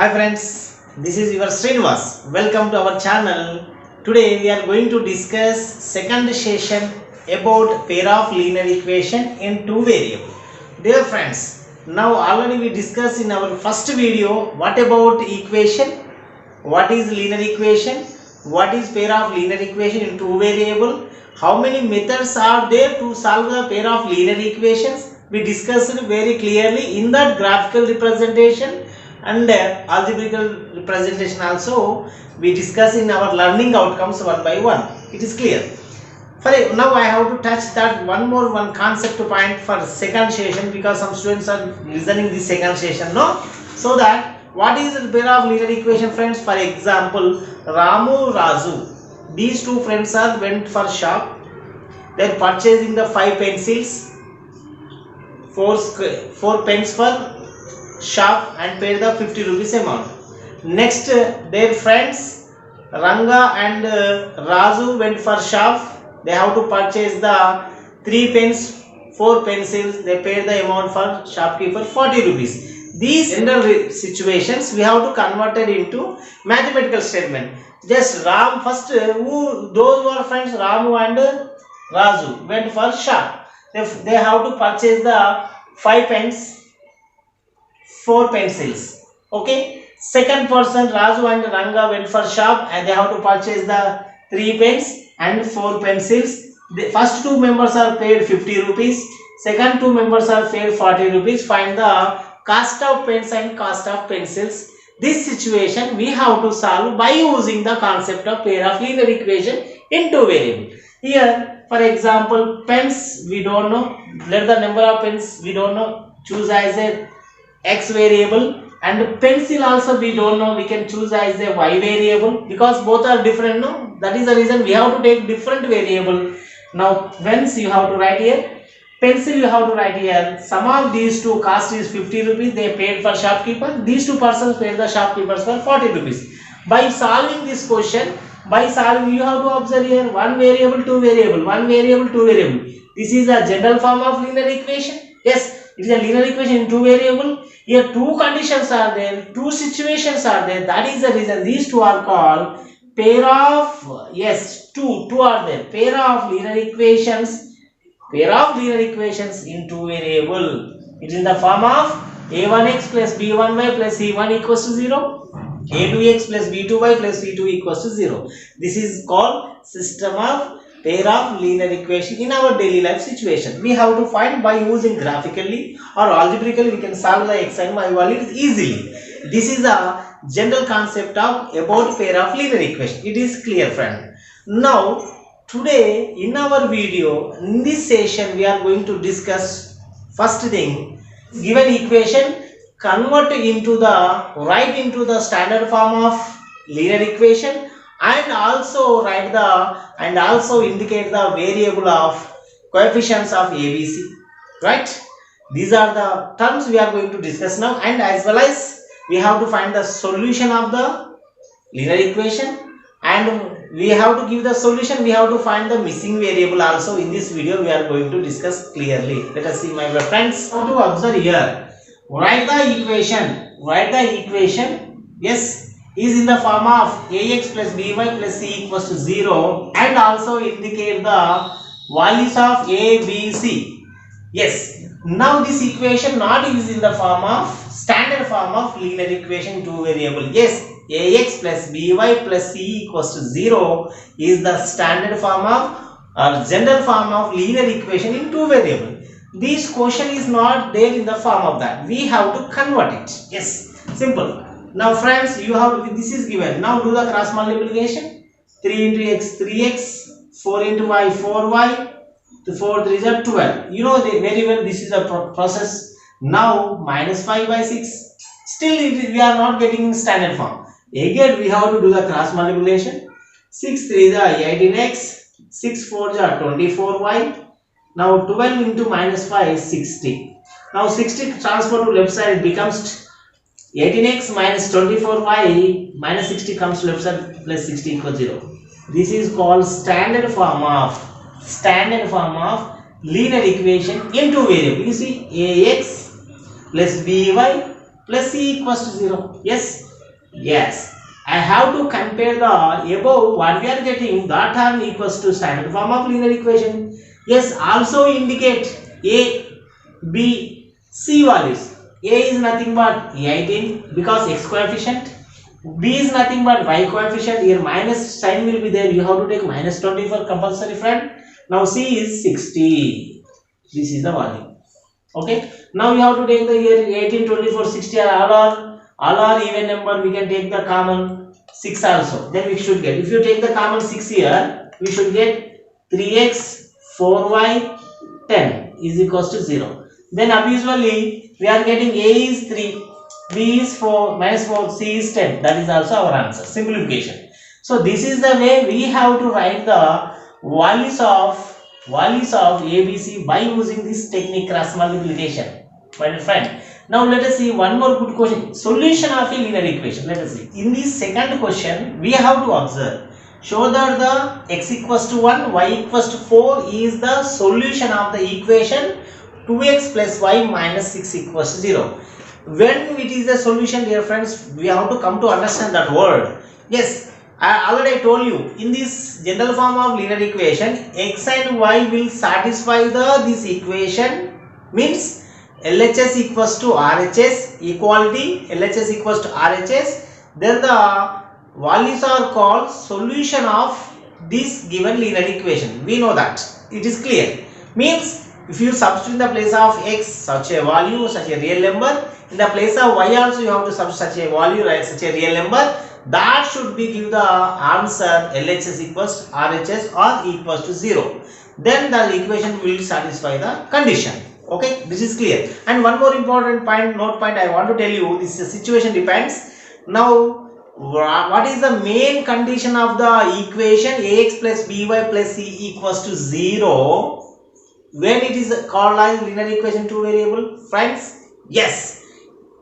Hi friends, this is your Srinivas. Welcome to our channel. Today we are going to discuss second session about pair of linear equation in two variable. Dear friends, now already we discussed in our first video what about equation, what is linear equation, what is pair of linear equation in two variable, how many methods are there to solve the pair of linear equations. We discussed very clearly in that graphical representation and algebraical representation also we discuss in our learning outcomes one by one. It is clear. Now I have to touch that one concept point for second session because some students are listening this second session, no? So that what is the pair of linear equation, friends? For example, Ramu, Raju, these two friends are went for shop. They are purchasing the 5 pencils, 4 pens for shop and paid the 50 rupees amount. Next, their friends Ranga and Raju went for shop. They have to purchase the 3 pens, 4 pencils. They paid the amount for shopkeeper 40 rupees. These general situations we have to convert it into mathematical statement. Just Ram first, those were friends Ramu and Raju went for shop. They have to purchase the 5 pens, 4 pencils. Okay. Second person Raju and Ranga went for shop and they have to purchase the 3 pens and 4 pencils. The first 2 members are paid 50 rupees. Second 2 members are paid 40 rupees. Find the cost of pens and cost of pencils. This situation we have to solve by using the concept of pair of linear equation in two variable. Here, for example, pens we don't know. Let the number of pens we don't know. Choose as a x variable, and pencil also we don't know, we can choose as a y variable because both are different, no? That is the reason we have to take different variable. Now pens you have to write here, pencil you have to write here. Sum of these two cost is 50 rupees, they paid for shopkeeper. These two persons paid the shopkeepers for 40 rupees. By solving this question, you have to observe here one variable, two variable, one variable, two variable. This is a general form of linear equation. Yes, it is a linear equation in two variable. Here two conditions are there, two situations are there. That is the reason these two are called pair of, yes, two are there. Pair of linear equations in two variable. It is in the form of a1x plus b1y plus c1 equals to 0. a2x plus b2y plus c2 equals to 0. This is called system of pair of linear equation in our daily life situation. We have to find by using graphically or algebraically we can solve the x and y values easily. This is a general concept of about pair of linear equation. It is clear, friend. Now today in our video, in this session we are going to discuss first thing, given equation convert into the, write into the standard form of linear equation and also write the and also indicate the variable of coefficients of ABC, right? These are the terms we are going to discuss now, and as well as we have to find the solution of the linear equation, and we have to give the solution. We have to find the missing variable also. In this video we are going to discuss clearly. Let us see, my friends. How to observe here, write the equation, yes, is in the form of ax plus by plus c equals to 0, and also indicate the values of a, b, c. Yes, now this equation not is in the form of standard form of linear equation two variable. Yes, ax plus by plus c equals to 0 is the standard form of or general form of linear equation in two variable. This question is not there in the form of that. We have to convert it. Yes, simple. Now friends, you have to, this is given. Now do the cross multiplication. 3 into x 3x, 4 into y 4y, to 4 3 is 12. You know very well this is a process. Now minus 5 by 6. Still we are not getting in standard form. Again we have to do the cross multiplication. 6 3 is 18x, 6 4 is 24y. Now 12 into minus 5 is 60. Now 60 transfer to left side, it becomes 18x minus 24y minus 60 comes to left side plus 60 equals 0. This is called standard form of linear equation in two variable. You see ax plus by plus c equals to 0. Yes, Yes. I have to compare the above what we are getting, that term equals to standard form of linear equation. Yes, also indicate A, B, C values. A is nothing but 18 because x coefficient. B is nothing but y coefficient. Here minus sign will be there. You have to take minus 20 for compulsory, friend. Now C is 60. This is the value. Okay. Now you have to take the here 18, 24, 60 all are even number. We can take the common 6 also. Then we should get, if you take the common 6 here, we should get 3x 4y 10 is equals to 0. Then usually we are getting A is 3, B is 4, minus 4, C is 10. That is also our answer. Simplification. So this is the way we have to write the values of ABC by using this technique, cross multiplication. My friend. Now let us see one more good question. Solution of a linear equation. Let us see. In this second question, we have to observe. Show that the x equals to 1, y equals to 4 is the solution of the equation 2x plus y minus 6 equals to 0. When it is the solution, dear friends, we have to come to understand that word. Yes, I already told you, in this general form of linear equation, x and y will satisfy this equation, means LHS equals to RHS, equality, LHS equals to RHS, then the values are called solution of this given linear equation. We know that. It is clear. Means if you substitute in the place of x such a value, such a real number, in the place of y also you have to substitute such a value, right, such a real number, that should be give the answer LHS equals to RHS or equals to 0. Then the equation will satisfy the condition. Okay, this is clear. And one more important point, note point I want to tell you, this situation depends. Now, what is the main condition of the equation ax plus by plus c equals to 0 when it is called as linear equation two variable? Friends, yes,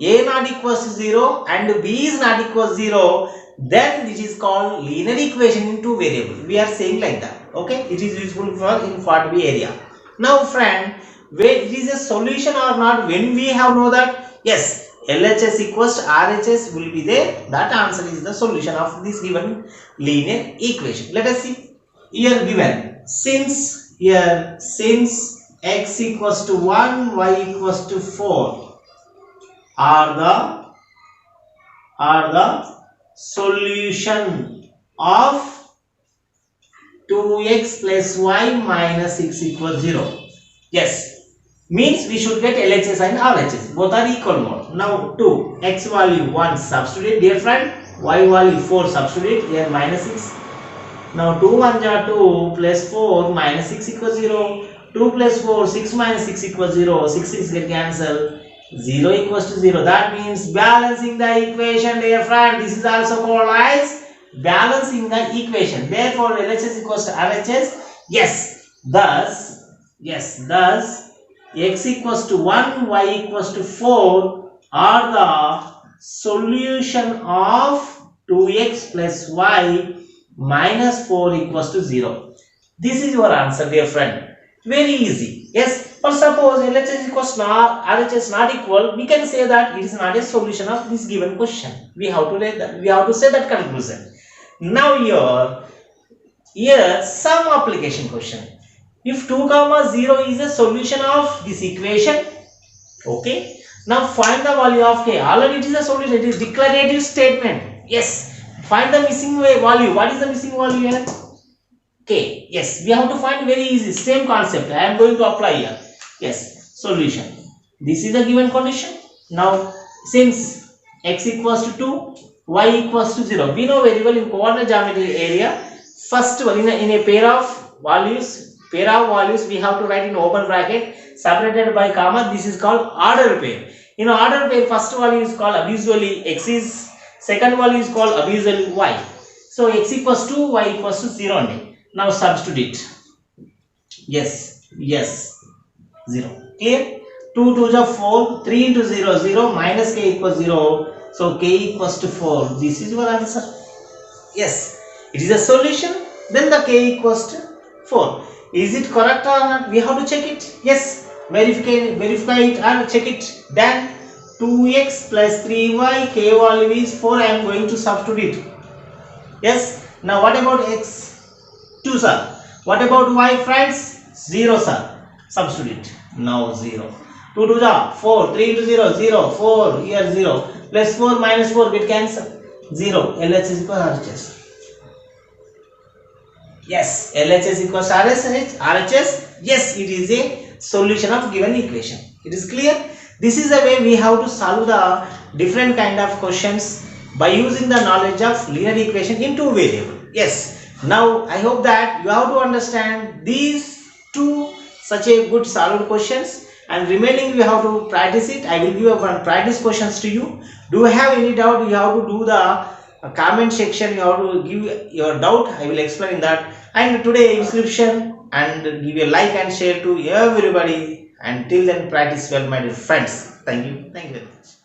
a not equals to 0 and b is not equals to 0, then this is called linear equation in two variable. We are saying like that. Okay, it is useful for in 40B area. Now friend, when it is a solution or not, when we have know that yes, LHS equals to RHS will be there, that answer is the solution of this given linear equation. Let us see here given, since x equals to 1, y equals to 4 are the solution of 2x plus y minus 6 equals 0. Yes, means we should get LHS and RHS, both are equal mode. Now 2, x value 1 substitute, dear friend, y value 4 substitute, here minus 6. Now 2 1 are 2 plus 4 minus 6 equals 0. 2 plus 4, 6 minus 6 equals 0. 6 6 get cancelled. 0 equals to 0. That means balancing the equation, dear friend. This is also called as balancing the equation. Therefore, LHS equals to RHS. Yes, thus x equals to 1, y equals to 4 are the solution of 2x plus y minus 4 equals to 0. This is your answer, dear friend. Very easy. Yes, but suppose LHS equals to RHS not equal, we can say that it is not a solution of this given question. We have to say that conclusion. Now here some application question. If 2 comma 0 is a solution of this equation, okay, now find the value of k. Already it is a solution, it is declarative statement. Yes, find the missing value. What is the missing value here? K. Yes, we have to find very easy, same concept. I am going to apply here. Yes, solution. This is the given condition. Now, since x equals to 2, y equals to 0, we know very well in coordinate geometry area, first in a pair of values, we have to write in open bracket separated by comma. This is called order pair. In order pair, first value is called usually x is, second value is called usually y. So x equals to y equals to 0 only. Now substitute. Yes, 0. Clear? 2 2 is 4, 3 into 0 0 minus k equals 0. So k equals to 4. This is your answer. Yes, it is a solution. Then the k equals to 4. Is it correct or not? We have to check it. Yes, verify it and check it. Then 2x plus 3y, k value is 4. I am going to substitute. Yes. Now what about x? 2 sir. What about y friends? 0 sir. Substitute. Now 0. 2 to the 4. 3 into 0. 0. 4. Here 0. Plus 4 minus 4 get cancel. 0. LHS is equal to RHS. Yes. LHS equals RHS. Yes. It is a solution of given equation. It is clear. This is the way we have to solve the different kind of questions by using the knowledge of linear equation in two variables. Yes. Now I hope that you have to understand these two such a good solved questions, and remaining you have to practice it. I will give one practice questions to you. Do you have any doubt? You have to do the comment section. You have to give your doubt. I will explain that. And today description and give a like and share to everybody. Until then, practice well, my dear friends. Thank you. Thank you very much.